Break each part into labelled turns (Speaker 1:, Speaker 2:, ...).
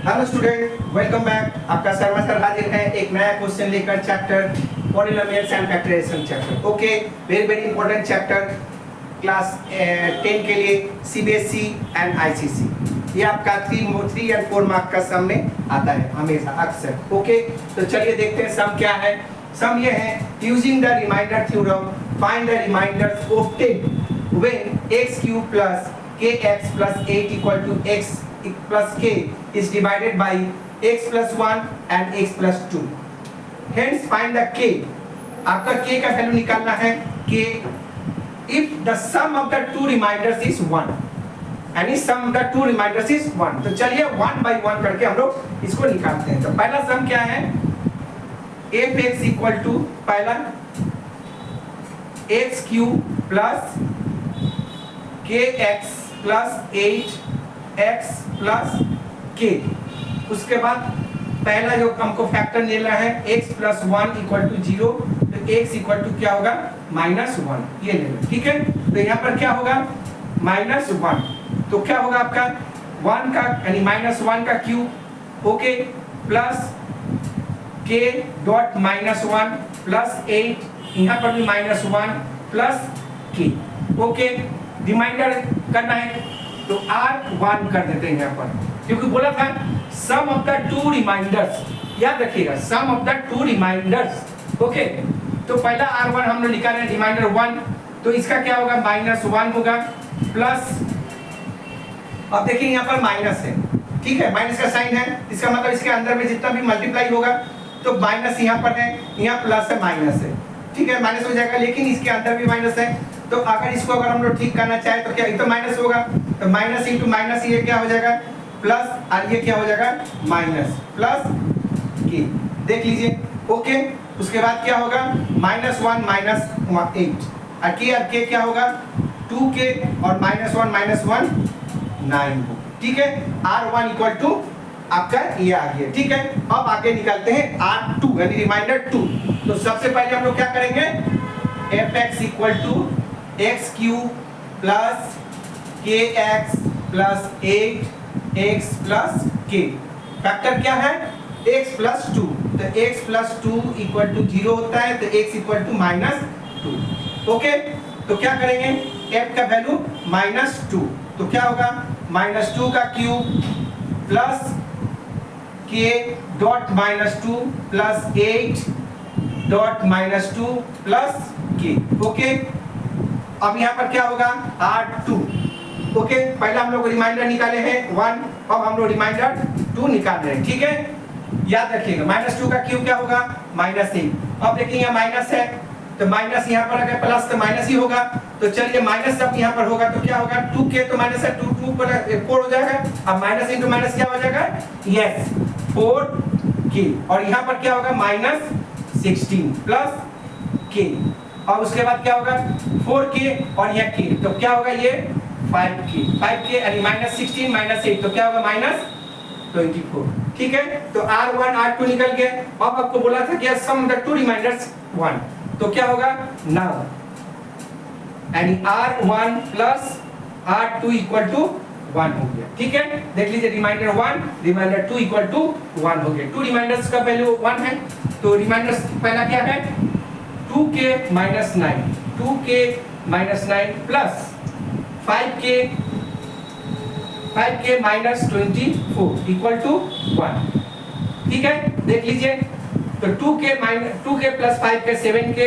Speaker 1: Hello student, welcome back. आपका Sharma sir हाजिर है एक नया क्वेश्चन लेकर, chapter polynomials and factorization chapter. Okay, very very important chapter class 10 के लिए, सीबीएसई एंड आईसीएसई। ये आपका 3 और 4 मार्क का सम में आता है हमेशा, अक्सर। ओके, तो चलिए देखते हैं सम क्या है। सम ये है, using the remainder theorem find the remainders obtained when x cube plus kx plus 8 equal to x plus k is divided by x plus 1 and x plus 2. Hence find the k. आपका k का value निकालना है k if the sum of the two reminders is 1 and if sum of the two reminders is 1. तो चलिए 1 by 1 करके हम लोग इसको निकालते हैं। तो पहला सम क्या है, f(x) इक्वल टू पहला x cube plus kx plus 8x plus k। उसके बाद पहला जो हमको फैक्टर लेना है x प्लस 1 इक्वल टू 0, तो x इक्वल टू क्या होगा -1, ये ले लो। ठीक है, तो यहाँ पर क्या होगा -1, तो क्या होगा आपका 1 का यानी -1 का cube, okay, plus k dot -1 plus 8, यहाँ पर भी -1 प्लस k। ओके, रिमाइंडर करना है तो R1 कर देते हैं यहाँ पर, क्योंकि बोला था some of the two reminders, याद रखिएगा some of the two reminders. Okay, तो पहला R1 हम लोग निकाले रिमाइंडर 1, तो इसका क्या होगा -1 होगा प्लस, अब देखिए यहाँ पर माइनस है, ठीक है, माइनस का साइन है, इसका मतलब इसके अंदर में जितना भी मल्टीप्लाई होगा तो माइनस यहाँ पर है, यहाँ प्लस है माइनस है, ठीक है, माइनस हो जाएगा, लेकिन इसके अंदर भी माइनस है। तो अगर इसको अगर हम लोग ठीक करना चाहे तो क्या, एक तो माइनस होगा, तो माइनस इंटू माइनस ये क्या हो जाएगा प्लस, और ये क्या हो जाएगा माइनस प्लस के, देख लीजिए। ओके, उसके बाद क्या होगा -1 माइनस 8, और के क्या होगा 2k और -1 9, ठीक है। R1 इक्वल टू आपका ये आ गया, ठीक है। अब आगे निकालते हैं R2 यानी रिमाइंडर 2। तो सबसे पहले हम लोग क्या करेंगे, f(x) equal to x cube plus kx plus 8x plus k। Factor क्या है x प्लस 2, तो x प्लस 2 इक्वल टू 0 होता है, तो x इक्वल टू -2। ओके, तो क्या करेंगे, f का वैल्यू -2, तो क्या होगा -2 का cube plus k dot -2 plus 8 dot -2 plus k। Okay, अब यहाँ पर क्या होगा R2। ओके, पहला हम लोग रिमाइंडर निकाले हैं 1, अब हम लोग रिमाइंडर 2 निकाल रहे हैं, ठीक है। याद रखिएगा -2 का क्यूब क्या होगा -8। अब देखिए यहाँ माइनस है, तो माइनस यहाँ पर अगर प्लस तो माइनस ही होगा, तो चलिए माइनस जब यहाँ पर होगा तो क्या होगा 2k, तो माइनस है 2 पर 4 हो जाएगा, अब माइनस इंटू माइनस क्या हो जाएगा, यस 4k, और यहाँ पर क्या होगा -16 प्लस k, और उसके बाद क्या होगा 4k और यह k, तो क्या होगा ये 5k यानी -16 -8, तो क्या होगा -24, ठीक है। तो R1 R2 निकल गया। अब आपको बोला था कि सम द टू रिमाइंडर्स 1, तो क्या होगा नाउ यानी R1 plus R2 equal to 1 हो गया, ठीक है। देख लीजिए रिमाइंडर 1 रिमाइंडर 2 इक्वल टू 1 हो गया। टू रिमाइंडर्स का वैल्यू 1 है, तो रिमाइंडर्स पहला क्या है 2k - 9, 2k - 9 plus 5k -24 equal to 1, ठीक है। देख लीजिए, तो 2k प्लस 5k 7k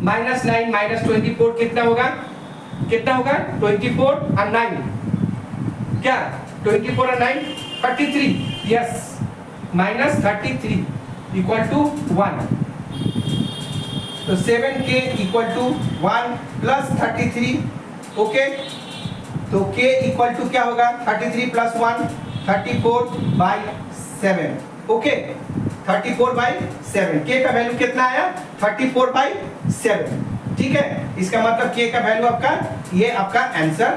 Speaker 1: -9 -24 कितना होगा 24 और 9 क्या 24 और 9 33, यस -33 इक्वल टू 1, तो 7k equal to 1 plus 33। Okay, तो k इक्वल टू क्या होगा 33 प्लस 1 34/7। ओके, 34/7, k का वैल्यू कितना आया 34/7, ठीक है। इसका मतलब k का वैल्यू आपका ये आपका आंसर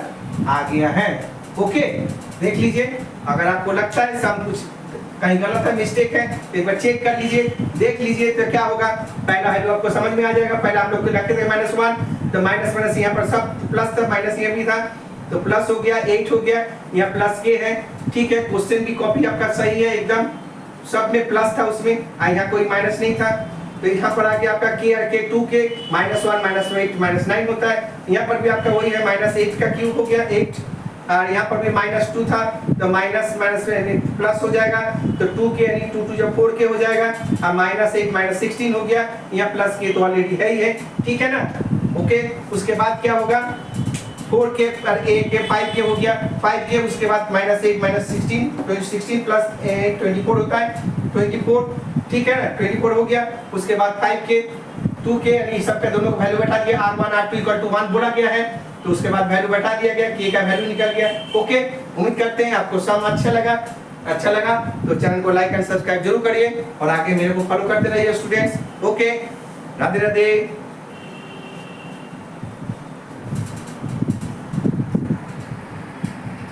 Speaker 1: आ गया है। ओके, देख लीजिए, अगर आपको लगता है सम कुछ कहीं गलत है, मिस्टेक है, तो एक बार चेक कर लीजिए, देख लीजिए, तो क्या होगा पहला वैल्यू आपको समझ में आ जाएगा। पहला हम लोग रखे थे -1, तो माइनस यहाँ पर सब प्लस था, माइनस यहाँ भी था, तो प्लस हो गया 8 हो गया, यहाँ प्लस के है ठीक है, क्वेश्चन की कॉपी आपका सही है एकदम, सब में प्लस था उसमें, यहाँ कोई माइनस नहीं था। तो यहाँ पर आके आपका k और k 2k -1 -8 -9 होता है। यहाँ पर भी आपका वही है, -8 का क्यूब हो गया 8, और यहाँ पर भी -2 था तो माइनस माइनस प्लस हो जाएगा, तो 2k यानी 2 2 जब 4k हो जाएगा, और -8 -16 हो गया, यहाँ प्लस k तो ऑलरेडी है ही है, ठीक है ना। ओके, उसके बाद क्या होगा, 4k पर a के 5k हो गया 5k, उसके बाद -8 -16 तो 16 प्लस 8 24 होता है 24, ठीक है ना, 24 हो गया। उसके बाद 5k 2k यानी सबका दोनों का वैल्यू बैठा दिया, r1 r2 = 1 बोला गया है, तो उसके बाद वैल्यू बैठा दिया गया, k का वैल्यू निकल गया। ओके, उम्मीद करते हैं आपको सम अच्छा लगा तो चैनल को लाइक एंड सब्सक्राइब जरूर करिए और आगे मेरे को फॉलो करते रहिए स्टूडेंट्स। ओके, राधे राधे।